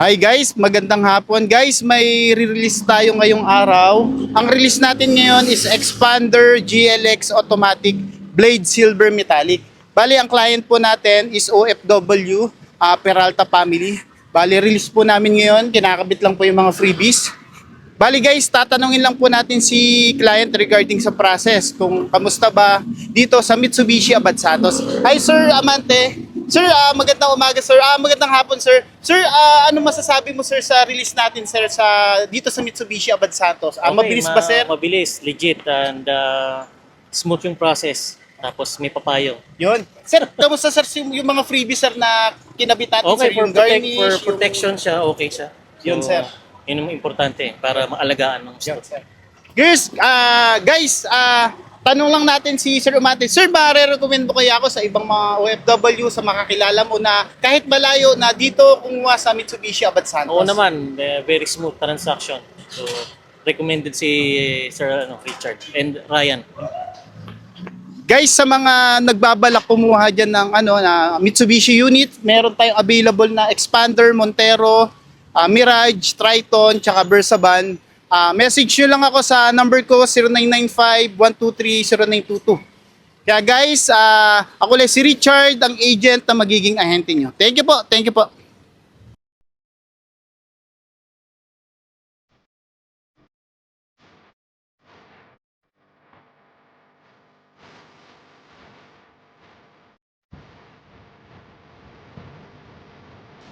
Hi guys, magandang hapon. Guys, may re-release tayo ngayong araw. Ang release natin ngayon is Expander GLX Automatic Blade Silver Metallic. Bali, ang client po natin is OFW, Peralta Family. Bali, release po namin ngayon. Kinakabit lang po yung mga freebies. Bali guys, tatanungin lang po natin si client regarding sa process. Kung kamusta ba dito sa Mitsubishi Abad Santos. Hi Sir Amante. Sir, magandang umaga sir. Magandang hapon sir. Sir, ano masasabi mo sir sa release natin sir sa dito sa Mitsubishi Abad Santos? Mabilis ba sir? Mabilis, legit, and smooth yung process. Tapos may papayo. Yun. Sir, kamusta sir yung mga freebies sir na kinabit natin Okay, sir? Yung garnish, for protection siya, okay siya. Yun, sir. Yun yung importante para maalagaan ng Yun, stock. sir. Guys, tanong lang natin si Sir Umate. Sir, ba re-recommend mo kaya ako sa ibang mga OFW sa makakilala mo na kahit malayo na dito kumuha sa Mitsubishi Abad Santos? Oo naman, very smooth transaction. So, recommended si Sir Richard and Ryan. Guys, sa mga nagbabalak kumuha dyan ng na Mitsubishi unit, meron tayong available na Expander, Montero, Mirage, Triton, tsaka Versaban. Message nyo lang ako sa number ko 0995-123-0922. Kaya guys, ako lang si Richard, ang agent na magiging ahente nyo. Thank you po.